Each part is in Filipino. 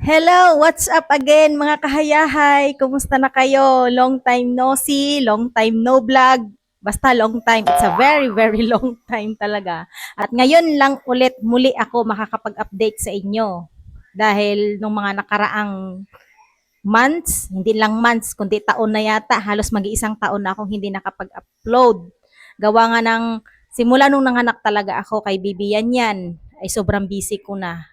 Hello, what's up again mga kahayahay? Kumusta na kayo? Long time no see, long time no vlog. Basta long time. It's a very, very long time talaga. At ngayon lang ulit muli ako makakapag-update sa inyo. Dahil nung mga nakaraang months, hindi lang months, kundi taon na yata, halos mag-iisang taon na akong hindi nakapag-upload. Gawa nga ng, simula nung nanganak talaga ako kay Bibi Yan, ay sobrang busy ko na,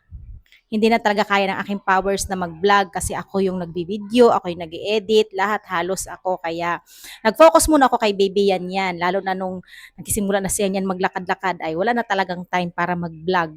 hindi na talaga kaya ng aking powers na mag-vlog kasi ako yung nagbi-video, ako yung nag-edit, lahat halos ako. Kaya nag-focus muna ako kay Baby Yan. Lalo na nung nagsisimula na siya yan maglakad-lakad ay wala na talagang time para mag-vlog.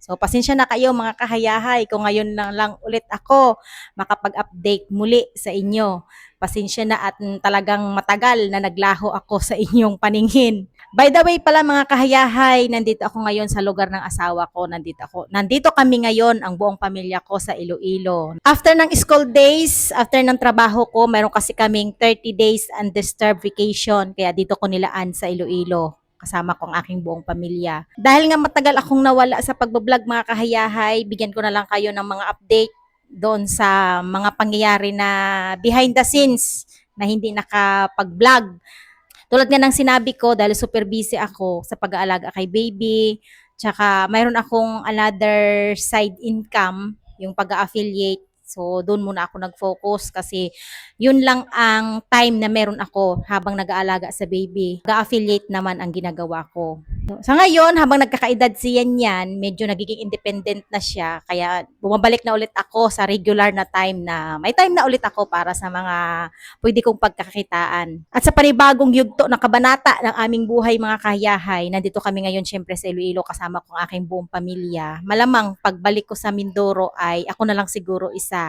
So pasensya na kayo mga kahayahay kung ngayon lang ulit ako makapag-update muli sa inyo. Pasensya na at talagang matagal na naglaho ako sa inyong paningin. By the way pala mga kahayahay, nandito ako ngayon sa lugar ng asawa ko. Nandito kami ngayon, ang buong pamilya ko sa Iloilo. After ng school days, after ng trabaho ko, meron kasi kaming 30 days undisturbed vacation. Kaya dito ko nilaan sa Iloilo kasama ko ang aking buong pamilya. Dahil nga matagal akong nawala sa pagbablog mga kahayahay, bigyan ko na lang kayo ng mga update doon sa mga pangyayari na behind the scenes na hindi nakapag-vlog. Tulad nga ng sinabi ko, dahil super busy ako sa pag-aalaga kay baby, tsaka mayroon akong another side income, yung pag-affiliate. So, doon muna ako nag-focus kasi yun lang ang time na meron ako habang nag-aalaga sa baby. Pag-affiliate naman ang ginagawa ko. Sa ngayon, habang nagkakaedad siya yan, medyo nagiging independent na siya. Kaya bumabalik na ulit ako sa regular na time na may time na ulit ako para sa mga pwede kong pagkakakitaan. At sa panibagong yugto na kabanata ng aming buhay mga kahayahay, nandito kami ngayon syempre sa Iloilo kasama ko ang aking buong pamilya. Malamang pagbalik ko sa Mindoro ay ako na lang siguro isa.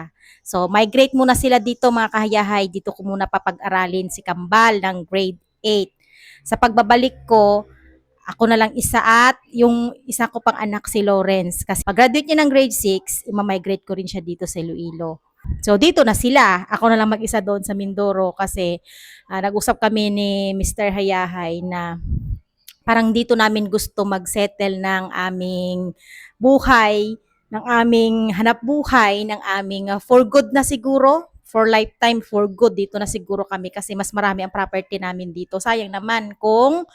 So migrate muna sila dito mga kahayahay. Dito ko muna papag-aralin si Kambal ng grade 8. Sa pagbabalik ko, ako na lang isa at yung isa ko pang anak si Lawrence. Kasi pag-graduate niya ng grade 6, imamigrate ko rin siya dito sa Iloilo. So dito na sila. Ako na lang mag-isa doon sa Mindoro kasi nag-usap kami ni Mr. Hayahay na parang dito namin gusto mag-settle ng aming buhay, ng aming hanap buhay, ng aming for good na siguro, for lifetime, for good. Dito na siguro kami kasi mas marami ang property namin dito. Sayang naman kung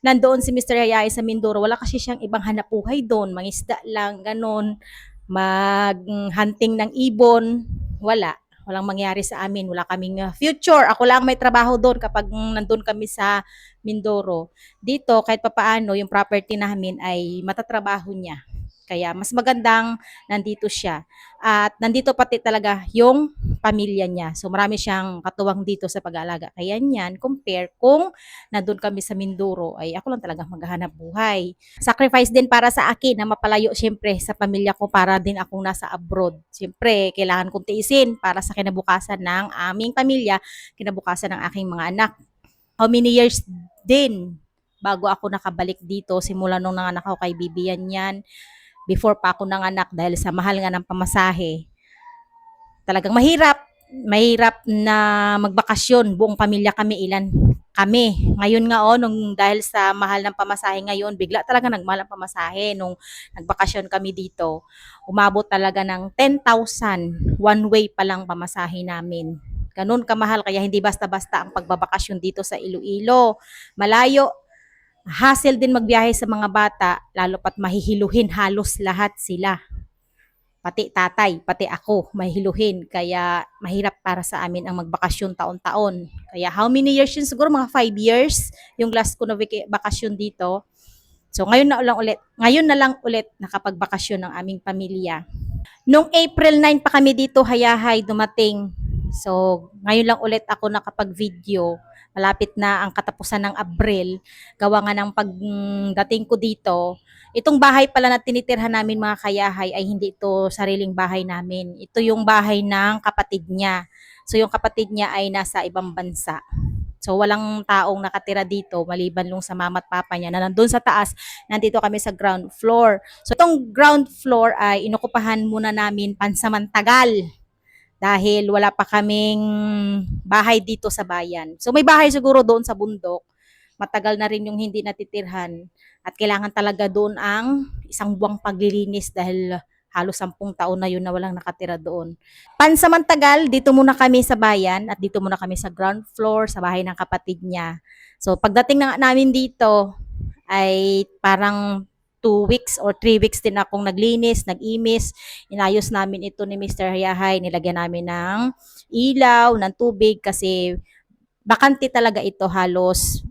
nandoon si Mr. Yayay sa Mindoro, wala kasi siyang ibang hanap buhay doon, mangisda lang, ganun, mag-hunting ng ibon, wala. Walang mangyari sa amin, wala kaming future. Ako lang may trabaho doon kapag nandun kami sa Mindoro. Dito, kahit papaano, yung property namin ay matatrabaho niya. Kaya mas magandang nandito siya. At nandito pati talaga yung pamilya niya. So marami siyang katuwang dito sa pag-aalaga. Kaya niyan, compare kung nandun kami sa Mindoro, ay ako lang talaga maghahanap buhay. Sacrifice din para sa akin na mapalayo siyempre sa pamilya ko para din akong nasa abroad. Siyempre, kailangan kong tiisin para sa kinabukasan ng aming pamilya, kinabukasan ng aking mga anak. How many years din bago ako nakabalik dito simula nung nanganak ako kay Bibian yan. Before pa ako nanganak dahil sa mahal nga ng pamasahe. Talagang mahirap na magbakasyon, buong pamilya kami, ilan kami. Ngayon nga nung dahil sa mahal ng pamasahe ngayon, bigla talaga nagmahal ang pamasahe nung nagbakasyon kami dito. Umabot talaga ng 10,000 one way pa lang pamasahe namin. Ganun kamahal kaya hindi basta-basta ang pagbabakasyon dito sa Iloilo. Malayo, hassle din magbiyahe sa mga bata, lalo pat mahihiluhin halos lahat sila. Pati tatay, pati ako, mahiluhin. Kaya mahirap para sa amin ang magbakasyon taon-taon. Kaya how many years yun? Siguro mga 5 years yung last ko na bakasyon dito. So ngayon na lang ulit nakapagbakasyon ng aming pamilya. Nung April 9 pa kami dito, hayahay, dumating. So, ngayon lang ulit ako nakapag-video. Malapit na ang katapusan ng Abril. Gawa nga ng pagdating ko dito. Itong bahay pala na tinitirhan namin mga kayahay ay hindi ito sariling bahay namin. Ito yung bahay ng kapatid niya. So, yung kapatid niya ay nasa ibang bansa. So, walang taong nakatira dito maliban nung sa mama at papa niya na nandun sa taas. Nandito kami sa ground floor. So, itong ground floor ay inukupahan muna namin pansamantagal dahil wala pa kaming bahay dito sa bayan. So, may bahay siguro doon sa bundok. Matagal na rin yung hindi natitirhan at kailangan talaga doon ang isang buwang paglilinis dahil Halos 10 taon na yun na walang nakatira doon. Pansamantagal, dito muna kami sa bayan at dito muna kami sa ground floor sa bahay ng kapatid niya. So pagdating na namin dito ay parang 2 weeks or 3 weeks din akong naglinis, nag-imis. Inayos namin ito ni Mr. Hayahay. Nilagyan namin ng ilaw, ng tubig kasi bakante talaga ito halos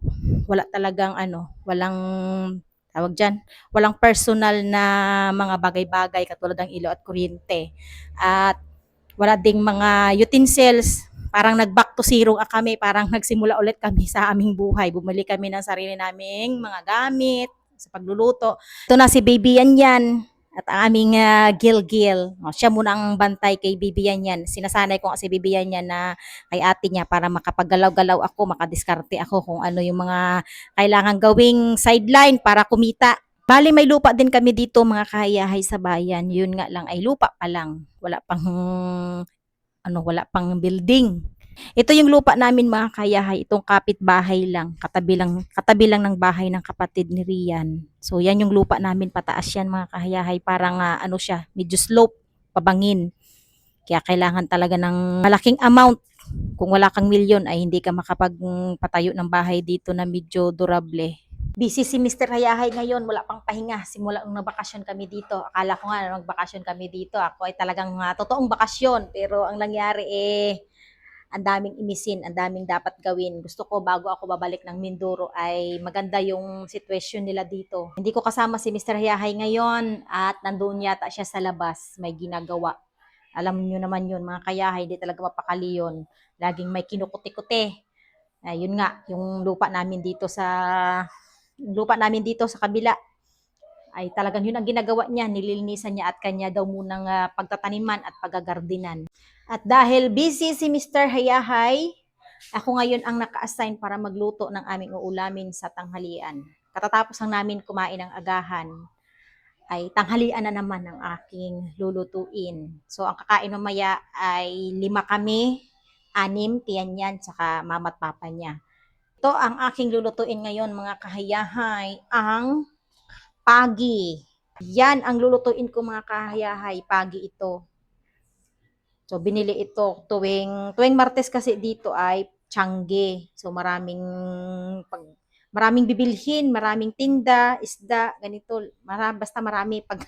wala talagang walang tawag diyan, walang personal na mga bagay-bagay katulad ng ilaw at kuryente. At wala ding mga utensils. Parang nag-back to zero kami, parang nagsimula ulit kami sa aming buhay. Bumili kami ng sarili naming mga gamit sa pagluluto. Ito na si Baby Yan at ang aming Gil-Gil. O, siya muna ang bantay kay Baby Yan. Sinasanay ko kasi Baby Yan na kay ate niya para makapagalaw-galaw ako, makadiskarte ako kung ano yung mga kailangan gawing sideline para kumita. Bali may lupa din kami dito mga kahayahay sa bayan. Yun nga lang ay lupa pa lang. Wala pang building. Ito yung lupa namin mga kahayahay, itong kapitbahay lang, katabi lang ng bahay ng kapatid ni Rian. So yan yung lupa namin, pataas yan mga kahayahay, parang siya, medyo slope, pabangin. Kaya kailangan talaga ng malaking amount. Kung wala kang milyon ay hindi ka makapagpatayo ng bahay dito na medyo durable. Busy si Mr. Hayahay ngayon, wala pang pahinga. Simula nung nagbakasyon kami dito. Akala ko nga na nagbakasyon kami dito. Ako ay talagang totoong bakasyon. Pero ang nangyari ang daming imisin, ang daming dapat gawin. Gusto ko bago ako babalik ng Mindoro ay maganda yung sitwasyon nila dito. Hindi ko kasama si Mr. Hayahay ngayon at nandoon yata siya sa labas. May ginagawa. Alam niyo naman yun, mga kayahay, hindi talaga mapakali yun. Laging may kinukuti-kuti. Yun nga, yung lupa namin dito sa kabila ay talagang yun ang ginagawa niya, nililinisan niya at kanya daw munang pagtataniman at pagagardinan. At dahil busy si Mr. Hayahay, ako ngayon ang naka-assign para magluto ng aming uulamin sa tanghalian. Katatapos lang namin kumain ng agahan, ay tanghalian na naman ang aking lulutuin. So ang kakain mamaya ay 5 kami, 6, tiyan yan, saka mama at papa niya. Ito ang aking lulutuin ngayon mga kahayahay, ang pagi. Yan ang lulutuin ko mga kahayahay, pagi ito. So binili ito tuwing Martes kasi dito ay Tiangge. So maraming bibilhin, maraming tinda, isda, ganito. Basta marami pag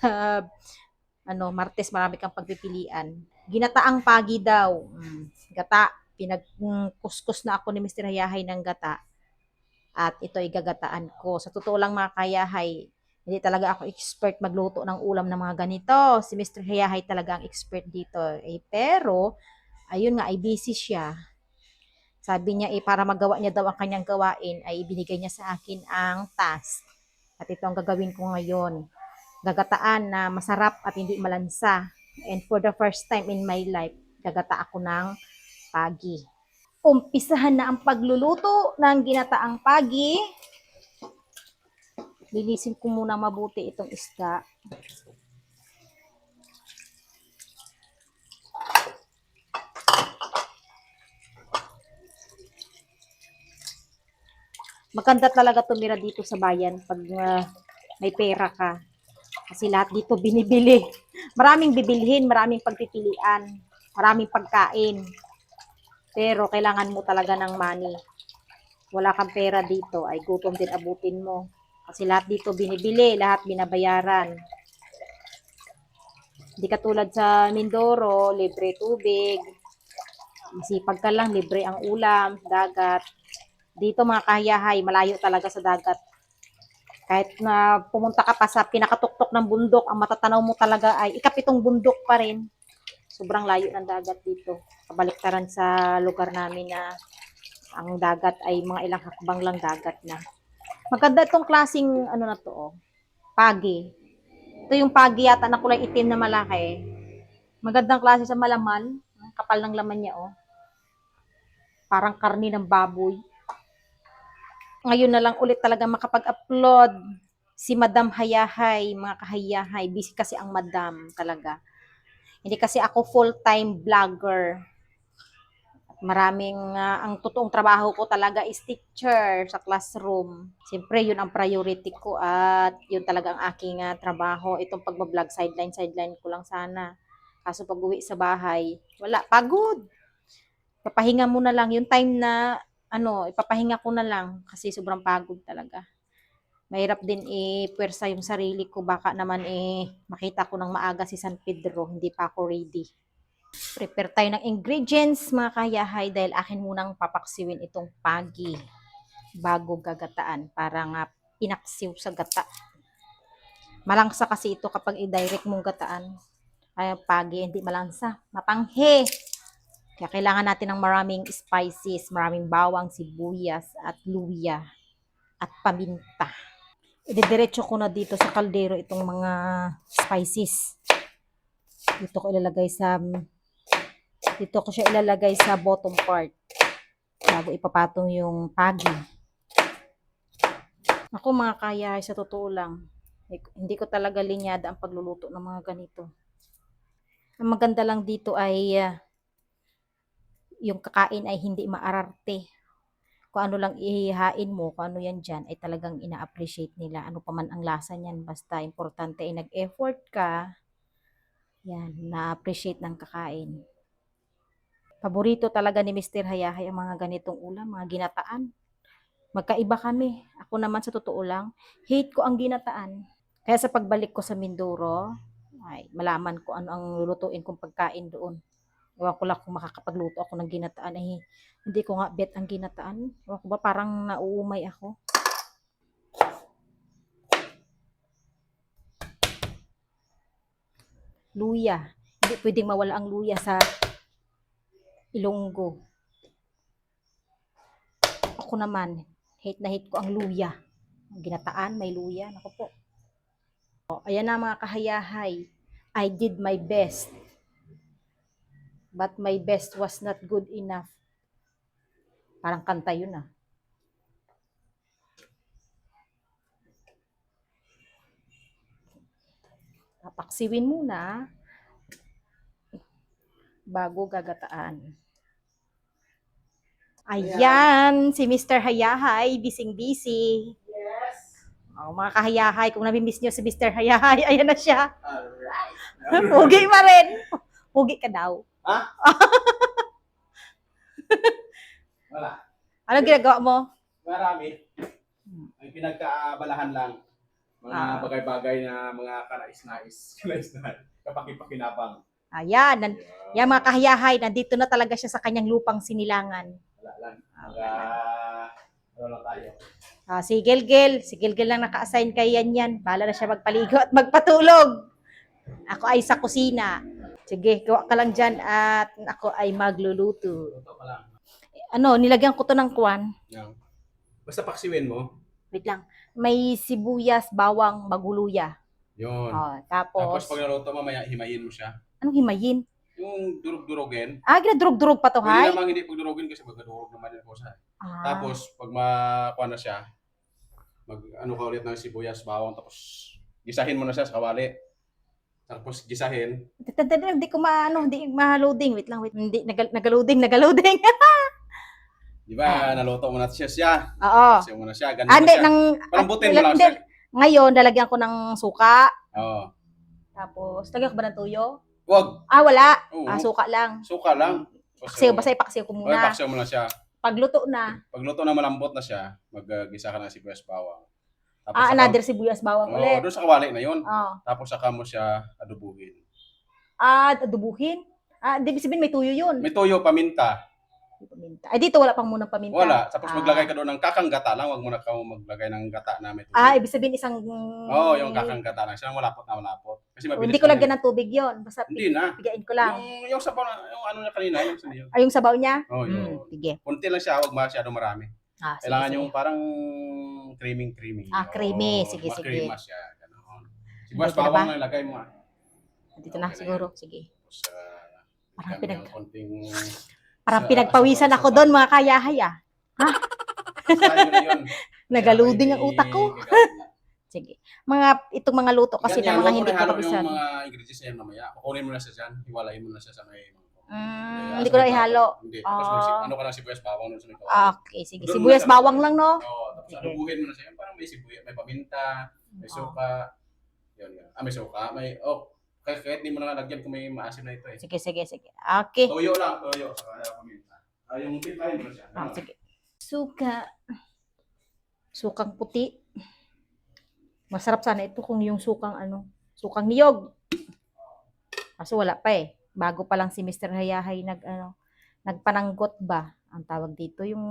Martes marami kang pagpipilian. Ginataang pagi daw. Gata, pinagkuskus na ako ni Mr. Hayahay ng gata. At ito ay gagataan ko. Sa totoo lang mga kayahay, hindi talaga ako expert magluto ng ulam ng mga ganito. Si Mr. Hayahay talaga ang expert dito. Pero, ayun nga, ay busy siya. Sabi niya, para magawa niya daw ang kanyang gawain, ay ibinigay niya sa akin ang task. At ito ang gagawin ko ngayon. Gagataan na masarap at hindi malansa. And for the first time in my life, gagata ako ng pagi. Umpisahan na ang pagluluto ng ginataang pagi. Linisin ko muna mabuti itong isda. Maganda talaga tumira dito sa bayan pag may pera ka. Kasi lahat dito binibili. Maraming bibilhin, maraming pagpipilian, maraming pagkain. Pero kailangan mo talaga ng money. Wala kang pera dito, ay gutom din abutin mo. Kasi lahat dito binibili, lahat binabayaran. Hindi katulad sa Mindoro, libre tubig. Masipag ka lang, libre ang ulam, dagat. Dito mga kahayahay, malayo talaga sa dagat. Kahit na pumunta ka pa sa pinakatuktok ng bundok, ang matatanaw mo talaga ay ikapitong bundok pa rin. Sobrang layo ng dagat dito. Kabaliktaran sa lugar namin na ang dagat ay mga ilang hakbang lang dagat na. Maganda itong klaseng na to, pagi. Ito yung pagi yata na kulay itim na malaki. Magandang klase sa malaman. Kapal ng laman niya, Parang karni ng baboy. Ngayon na lang ulit talaga makapag-upload si Madam Hayahay, mga kahayahay. Busy kasi ang madam talaga. Hindi kasi ako full-time vlogger. Ang totoong trabaho ko talaga is teacher sa classroom. Siyempre, yun ang priority ko at yun talaga ang aking trabaho. Itong pagbablog, sideline ko lang sana. Kaso pag uwi sa bahay, wala, pagod. Papahinga muna lang. Yung time na, ipapahinga ko na lang kasi sobrang pagod talaga. Mahirap din puwersa yung sarili ko. Baka naman makita ko ng maaga si San Pedro. Hindi pa ako ready. Prepare tayo ng ingredients mga kayahay dahil akin munang papaksiwin itong pagi bago gagataan para nga pinaksiw sa gata. Malangsa kasi ito kapag i-direct mong gataan. Ay pagi hindi malangsa, mapanghe. Kaya kailangan natin ng maraming spices, maraming bawang, sibuyas at luya at paminta. Ididiretso ko na dito sa kaldero itong mga spices. Dito ko siya ilalagay sa bottom part bago ipapatong yung pagi. Ako mga kaya, sa totoo lang, hindi ko talaga linyada ang pagluluto ng mga ganito. Ang maganda lang dito ay yung kakain ay hindi maararte. Kung ano lang ihihain mo, kung ano yan dyan, ay talagang ina-appreciate nila. Ano pa man ang lasa niyan, basta importante ay nag-effort ka, yan, na-appreciate ng kakain. Paborito talaga ni Mr. Hayahay ang mga ganitong ulam, mga ginataan. Magkaiba kami. Ako naman sa totoo lang, hate ko ang ginataan. Kaya sa pagbalik ko sa Mindoro, ay malaman ko ano ang lulutuin kong pagkain doon. Ewan ko lang kung makakapagluto ako ng ginataan. Ay, hindi ko nga bet ang ginataan. Ewan ko ba, parang nauumay ako. Luya. Hindi pwedeng mawala ang luya sa Ilonggo. Ako naman, hate na hate ko ang luya. Ang ginataan, may luya. Naku po. Ayan na mga kahayahay. I did my best. But my best was not good enough. Parang kanta yun ah. Papaksiwin muna bago gagataan. Ayan, si Mr. Hayahay, bising-busy. Yes. Mga kahayahay, kung nami-miss nyo si Mr. Hayahay, ayan na siya. Alright. Pugi pa rin. Pugi ka daw. Ha? Wala. Anong ginagawa mo? Marami. Ay pinagkaabalahan lang. Mga bagay-bagay na mga kanais-nais. Kanais-nais. Kapaki-pakinabang. Ayan, yan mga kahayahay, nandito na talaga siya sa kanyang lupang sinilangan. Wala lang. Ano lang tayo. Si Gilgil lang naka-assign kay yan. Bahala na siya magpaligo at magpatulog. Ako ay sa kusina. Sige, gawa ka lang dyan at ako ay magluluto. Luto pa lang. Nilagyan ko to ng kwan. Yan. Basta paksiwin mo. Wait lang. May sibuyas, bawang, maguluya. Yun. Tapos Tapos pag naluto mamaya, himayin mo siya. anong himayin? Yung durog-durogin. Ginadurog-durog pa to, Pwede hay? namang hindi pagdurogin kasi magkadurog naman yung kusa. Ah. Tapos pag makuha na siya, ka ulit ng sibuyas, bawang, tapos gisahin mo na siya sa kawali. Tapos gisahin. Hindi ko hindi ma-loading. Wait lang, hindi, nagaloading. Di ba, naluto mo na siya. Oo. Kasi mo na siya. Ganun Hindi, siya. Palambutin mo lang hindi. siya. Ngayon, lalagyan ko ng suka. Oo. Tapos, lagyan ko ba ng tuyo? Wag. Wala. Oo. Suka lang. Suka lang. Basta ipaksiw ko muna. Paksiw mo na siya. Pagluto na. Pagluto na malambot na siya, mag-gisa ka ng sibuyas bawang. Tapos Another sibuyas bawang ulit. doon sa kawali na yun. Oo. Tapos saka mo siya adubuhin. Adubuhin? Di sabihin may tuyo yun. May toyo, paminta. Paminta. Dito wala pang munang paminta. Wala. Tapos maglagay ka doon ng kakang gata lang. Wag mo na maglagay ng gata na may tubig. Ibig sabihin isang... Oo, yung kakang gata lang. Siya malapot na malapot. Kasi mabilis. Hindi ko lagyan ng tubig yon. Basta Hindi na. pigain ko lang. Yung sabaw na, yung ano na kanina, yung siniyo. Yung sabaw niya? Oo, yun. Sige. Kunti lang siya, wag masyado marami. Sige, Kailangan sige. yung parang creamy. Creamy. Sige. Creamy siya. Ganoon. Dito Sibuyas na bawang ba? na ilagay mo. Dito na siguro. Sige. Tapos, Parang konting... Parang pinagpawisan ako doon mga kayahay Sayo na yun. Nagaluding ang utak ko. Sige. Itong mga luto kasi ng mga hindi ko halo kapisan. yung mga ingredients na yan mamaya. Kukunin mo na siya dyan. Hiwalayin mo na siya sa may... Hindi ko na ihalo. Hindi. Tapos Ah. ano ka lang sibuyas bawang nun sa may kawali. Okay, sige. Doon Sibuyas muna sa- bawang lang, no? Oo, tapos Sige. anubuhin mo na siya. Parang may sibuyas, may paminta, may Oo. suka. Yun. May suka, kahit di mo na lagyan kung may maasim na ito eh. Sige. Okay. Toyo lang, saka paminta. Yung pintahin mo na siya. Sige. Suka. Sukang puti. Masarap sana ito kung yung sukang sukang niyog. Kaso wala pa eh. Bago pa lang si Mr. Hayahay nagpananggot ba ang tawag dito, yung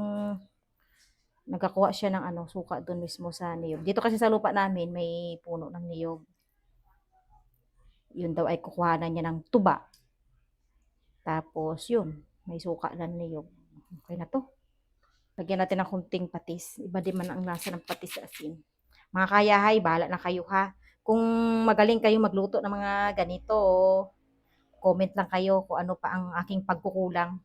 nagkakuha siya ng suka doon mismo sa niyog. Dito kasi sa lupa namin may puno ng niyog. Yun daw ay kukuhanan niya ng tuba. Tapos yun, may suka ng niyog. Okay na to. Lagyan natin ng kunting patis. Iba din man ang lasa ng patis sa asin. Mga kayahay, bahala na kayo ha. Kung magaling kayo magluto ng mga ganito, comment lang kayo kung ano pa ang aking pagkukulang.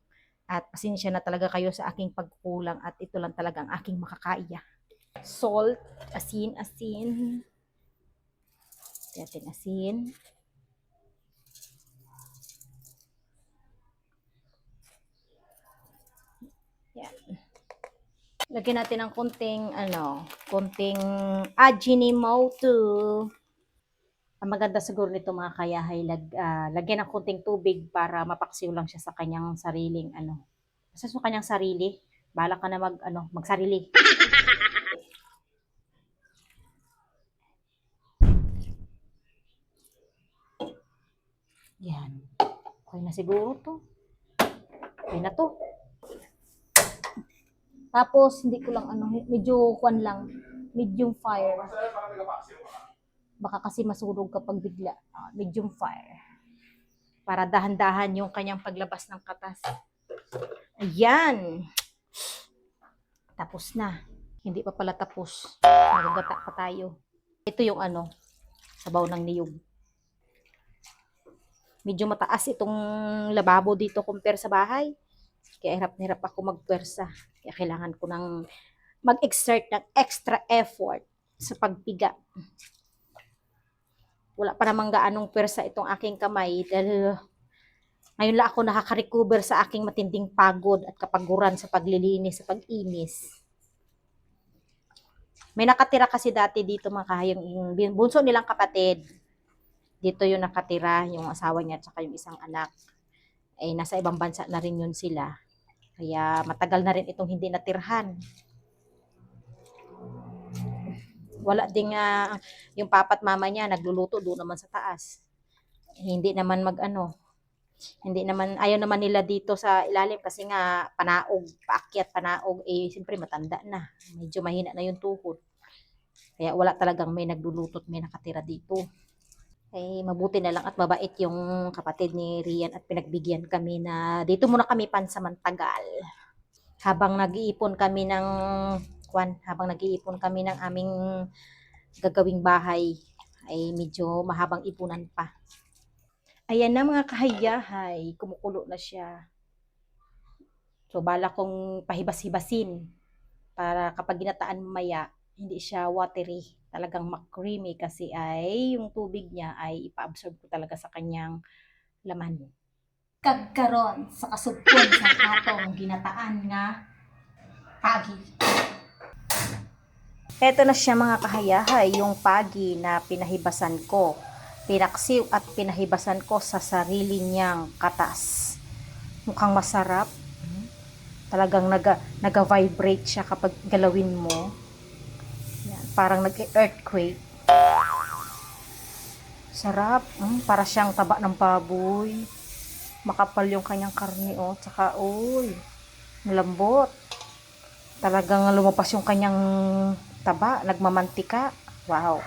At pasensya na talaga kayo sa aking pagkukulang at ito lang talaga ang aking makakaya. Salt, asin. Natin asin. Yan. Lagyan natin ng konting Ajinomoto. Ang maganda siguro nito mga kayahay, lagyan ng konting tubig para mapaksiw lang siya sa kanyang sariling Basta sa kanyang sarili. Bahala ka na magsarili. Yan. Okay na siguro to. Okay na to. Tapos, hindi ko lang medyo medium fire. Baka kasi masunog kapag bigla. Medium fire. Para dahan-dahan yung kanyang paglabas ng katas. Ayan. Tapos na. Hindi pa pala tapos. Magagata pa tayo. Ito yung sabaw ng niyog. Medyo mataas itong lababo dito compare sa bahay. Kaya hirap na hirap ako magpwersa. Kaya kailangan ko nang mag-exert ng extra effort sa pagpiga. Wala pa namang gaanong pwersa itong aking kamay dahil ngayon lang ako nakaka-recover sa aking matinding pagod at kapaguran sa paglilinis, sa pag-inis. May nakatira kasi dati dito mga kahayang yung bunso nilang kapatid. Dito yung nakatira, yung asawa niya at saka yung isang anak. Ay nasa ibang bansa na rin yun sila. Kaya matagal na rin itong hindi natirhan. Wala ding yung papa at mama niya nagluluto doon naman sa taas. Hindi naman ayaw naman nila dito sa ilalim kasi nga paakyat panaog, siyempre matanda na. Medyo mahina na yung tuhod. Kaya wala talagang may nagluluto at may nakatira dito. Mabuti na lang at mabait yung kapatid ni Rian at pinagbigyan kami na dito muna kami pansamantagal. Habang nag-iipon kami ng aming gagawing bahay, ay medyo mahabang ipunan pa. Ayan na mga kahayahay, kumukulo na siya. So bala kong pahibas-hibasin para kapag ginataan mamaya, hindi siya watery, talagang creamy kasi ay yung tubig niya ay ipa-absorb ko talaga sa kanyang laman. Kagkaron sa kasugpon sa atong ginataan nga pagi. Eto na siya mga kahayahay, yung pagi na pinahibasan ko. Pinaksiw at pinahibasan ko sa sarili niyang katas. Mukhang masarap. Talagang naga-vibrate siya kapag galawin mo. Yan, parang nag-earthquake. Sarap. Para siyang taba ng baboy. Makapal yung kanyang karne, tsaka, malambot. Talagang lumabas yung kanyang taba, nagmamantika. Wow.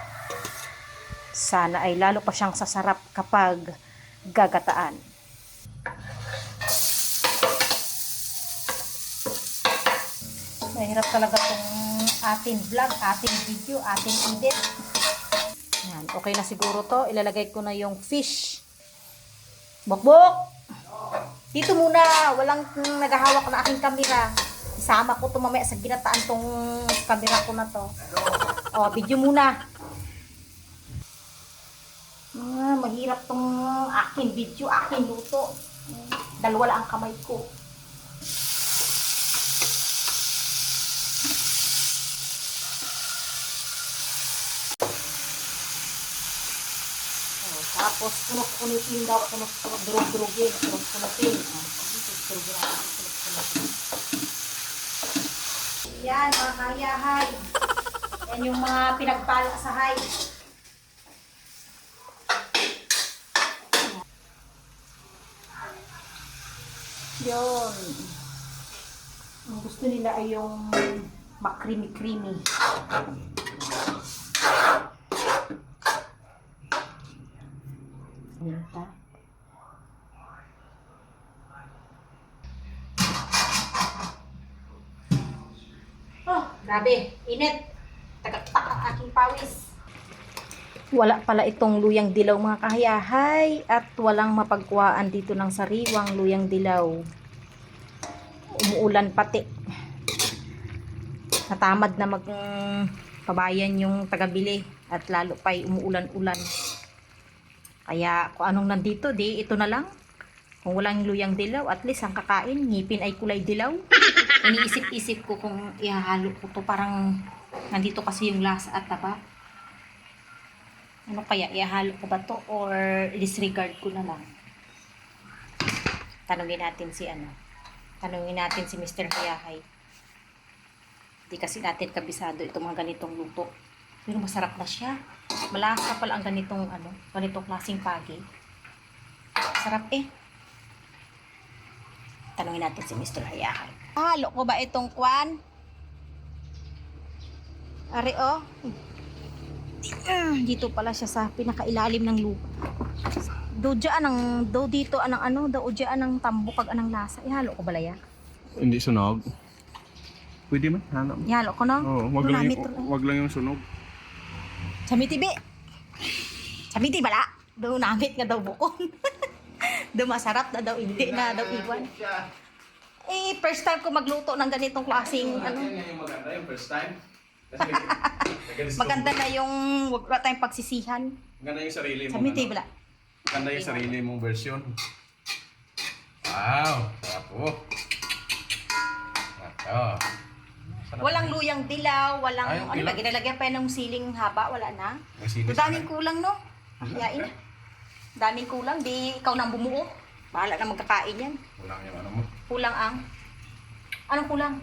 Sana ay lalo pa siyang sasarap kapag gagataan. Mahirap talaga itong ating vlog, ating video, ating edit. Yan, okay na siguro to. Ilalagay ko na yung fish. Bokbok! Dito muna, walang naghahawak na aking kamera. Isama ko to mamaya sa ginataan tong kamera ko na to. Video muna. Mahirap tong aking video, aking luto. Dalawa lang ang kamay ko. Oh, tapos punot-punutin daw, punot-durog-durogin, punot-punutin. Yan, mga kayahay. Yan yung mga pinagpala sa hay. Yun. Ang gusto nila ay yung makrimi-creamy. Ayan ta. Oh, grabe. Init. Tagaktak ang aking pawis. Wala pala itong luyang dilaw mga kahayahay at walang mapagkuhaan dito ng sariwang luyang dilaw. Umuulan pati. Natamad na magpabayan yung tagabili at lalo pa'y umuulan-ulan. Kaya kung anong nandito, di ito na lang. Kung walang luyang dilaw, at least ang kakain, ngipin ay kulay dilaw. Iniisip-isip ko kung ihahalo ko to, parang nandito kasi yung lasa at taba. Ano kaya, ihahalo ko ba to or disregard ko na lang? Tanungin natin si Mr. Hayahay. Di kasi natin kabisado itong mga ganitong luto. Pero masarap na siya. Malasa pala ang ganitong klaseng pagi. Sarap eh. Tanungin natin si Mr. Hayahay. Halo ko ba itong kwan? Ari oh. Dito pala siya sa pinakailalim ng lupa. Do dito ang tambok kag anang lasa. Ihalo ko balaya. Hindi sunog. Pwede man, hanap. Ihalo ko no. Oo, wag lang yung sunog. Samiti bala. Do namit nga daw bukon. Do masarap na daw hindi na daw iwan. Eh first time ko magluto ng ganitong klaseng Yung maganda yung first time. Kasi maganda na yung wala tayong pagsisihan. maganda yung sarili mo. Samiti bala. Maganda yung sarili mong version. Wow, sarap po. Sarap. Walang luyang dilaw, walang Ay, okay lang. ginalagyan pa ng siling haba, wala na. May sinis Daming na. kulang no. Yain. Daming kulang, di ikaw nang bumuo. Bahala na magkakain yan. Kulang yung ano mo. Kulang ang anong kulang?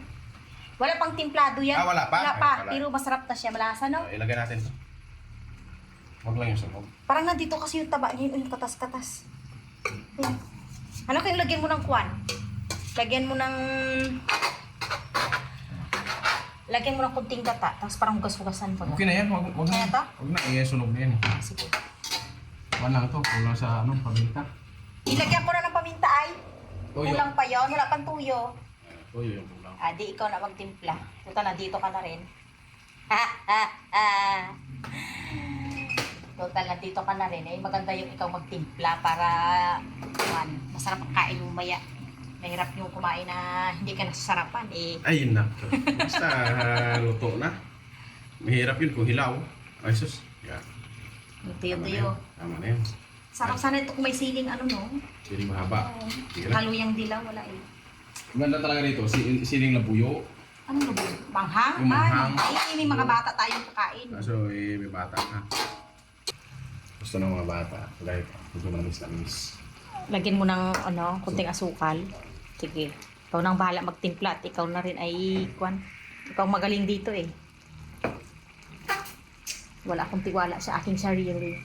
Wala pang timplado yan. Wala pa? Wala pa, Ay, wala. pero masarap na siya, malasa no. Ilagay natin ito. Wag lang yung sunog. Parang nandito kasi yung taba niya, yung katas-katas. Yan. Ano kayong lagyan mo ng kwan? Lagyan mo ng kunting gata, tapos parang hugas-hugasan pa. Okay na yan, wag na. Kaya to? Wag na, sunog na yan. Sige. Wala lang to, kulang sa paminta. Ilagyan ko na ng paminta ay. Toyo. Kulang pa yon, wala pang tuyo. Toyo yung kulang. Di ikaw na magtimpla. Total, nandito ka na rin. Total, nandito ka na rin. Maganda yung ikaw magtimpla para masarap ang kain mo maya. Mahirap yung kumain na hindi ka nasasarapan. Ay, nako. Basta luto na. Mahirap yun kung hilaw. Ay, sus. Yeah. Tuyo-tuyo. Tama na yun. Sarap sana ito kung may siling no? Siling mahaba. Tira. Haluyang dilaw, wala eh. Ganda talaga dito, siling labuyo. Ano ba? Manghang? Yung manghang. May mga bata tayong kakain. Kaso may bata na. Gusto ng mga bata. Kaya gusto manamis-namis. Lagyan mo ng kunting asukal. Sige. Ikaw nang bahala magtimpla at ikaw na rin ay ikaw magaling dito eh. Wala akong tiwala sa aking sarili.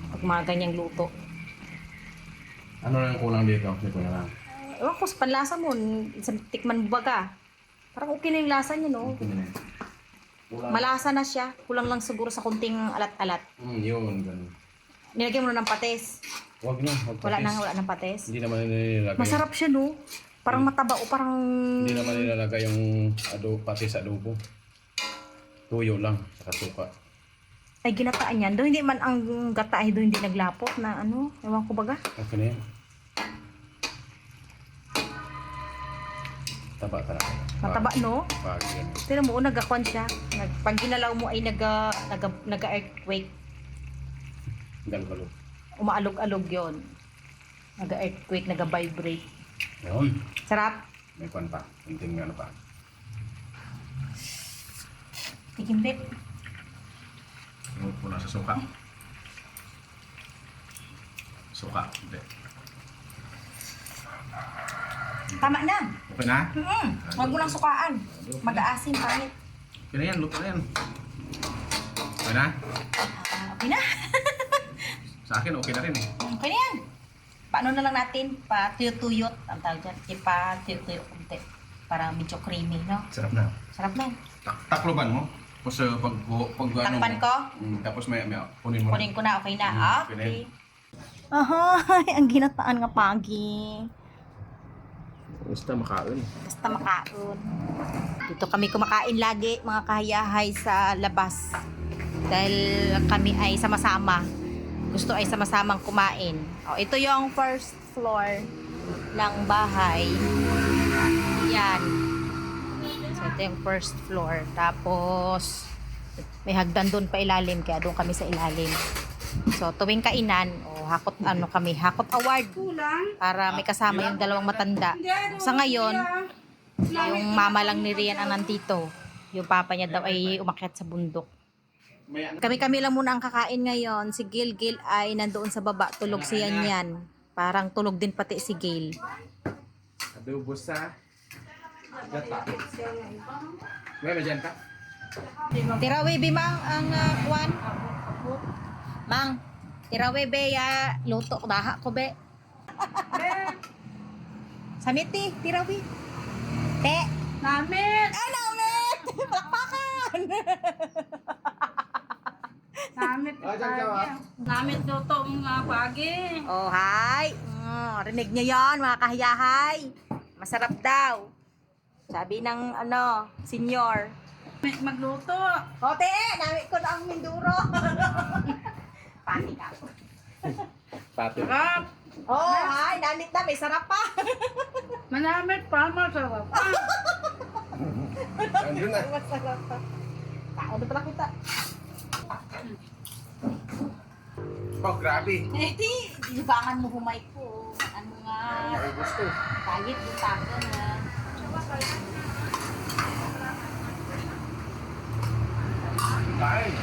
Pag mga ganyang luto. Ano na yung kulang dito? Dito na lang. Ewan ko sa panlasa mo, isang tikman mo baga. Parang okay na yung lasa niya, no? Okay na yan. Kulang. Malasa na siya. Kulang lang siguro sa kunting alat-alat. Yun, ganun. Nilagyan mo na ng patis. Huwag na, Wala nang patis. Hindi naman nilalagay. Masarap siya, no? Parang mataba o parang... Hindi naman nilalagay yung patis sa adobo. Tuyo lang, saka suka. Ay, ginataan yan. Doon hindi man ang gata ay doon hindi naglapot na ewan ko baga. Okay na yan. Taba talaga. Mataba, no? Pag yan. Pero mo, nagakwan siya. Pag ginalaw mo ay nag-earthquake. Galgalog. Umaalog-alog yon. Naga-earthquake, naga-vibrate. Yun. Sarap. May kwan pa. Kunting ano pa. Tikimbit. Puna sa suka. Suka. Hindi. Tama na. Okay na? Huwag mo lang sukaan. Mag-aasim, pangit. Okay na yan. Luto na yan. Okay na? Okay na. Sa akin, okay na rin eh. Okay na yan. Paano na lang natin? Pa-tuyot-tuyot. Ang tawag dyan. Pa-tuyot-tuyot kunti. Para medyo creamy, no? Sarap na. Sarap na. Takloban mo. Tapos pag ano Takpan mo. ko? Tapos may kunin mo. Kunin ko na. Okay na. Okay na yun. Ahay, ang ginataan nga pagi. Basta makain. Basta makaon. Dito kami kumakain lagi, mga kahayahay sa labas. Dahil kami ay sama-sama. Gusto ay sama-samang kumain. O, ito yung first floor ng bahay. Yan. So, ito yung first floor. Tapos, may hagdan doon pa ilalim. Kaya doon kami sa ilalim. So, tuwing kainan, hakot award. Para may kasama yung dalawang matanda. Sa ngayon, yung mama lang ni Rian ang nandito. Yung papa niya daw ay umakyat sa bundok. Kami lang muna ang kakain ngayon. Si Gil ay nandoon sa baba. Tulog siya niyan. Parang tulog din pati si Gil. Adobo sa gata. May dyan ka? Tirawe bimang ang kwan. Mang, tirawe be ya luto daha ko be. Samiti, tirawe. Te. Namit! Ay, namit! Palakpakan! Namit pagi. Namit luto mga pagi. Oh, hi. Rinig niyo yon mga kahiyahay. Masarap daw. Sabi ng senior. Magluto. Hote, namit ko na ang Minduro. Pati ka. Pati. Sarap. Oh, hi. Namit na. May sarap pa. Manamit pa, masarap. Andun na. Masarap pa. Ano pala kita? Oh, grabe. Eh, di libangan mo humay ko. Ano nga. Gusto. Kahit yung taco na. Kain.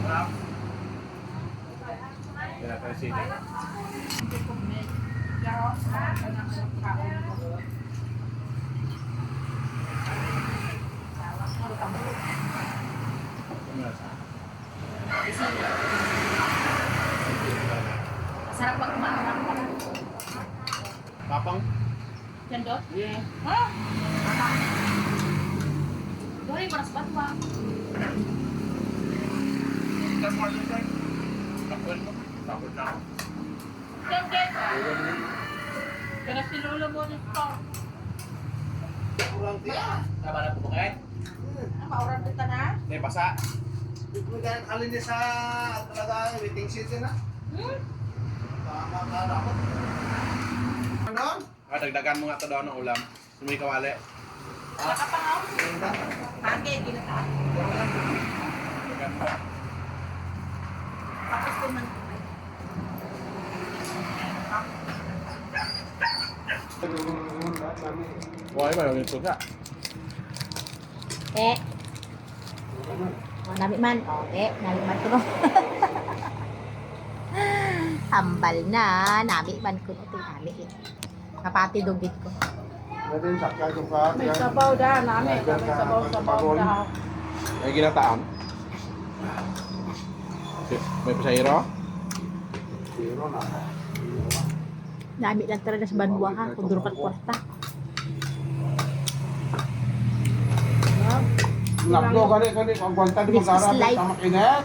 Sarap. Kaya tayo sili. Masarap pag kumaharap ka na. Papang. Cendot? Yeah. Ha? Dory, maras batwa. Tapos mo yun tayo. Tapos mo. Tapos na ako. Siyempre. Kaya si Lolo mo nito. Kurang tiya. Tama na po kain. Mauran kita na? May basa. Bigyan alin niya sa talaga waiting season na. Tama ka dapat. Ano? Dagdagan mo nga ito daw ng ulam. Sumay kawali. Nakapangaw? Pagi, ginataan. Dagdagan mo. Tapos ko man. Why ba yung suga? Nami man. Nami man ko no. Tambal na. Nami man ko no. Nami. Kapati dugit ko. Natin sakay ko ka. May sabaw da, namin. May sabaw da. May ginataan? May pasahero? Zero na. Nami lang talaga sa banwa ha. Kung duro ka kwarta. Laplo kani kani kung kwanta di This is magkara life. sa makinet.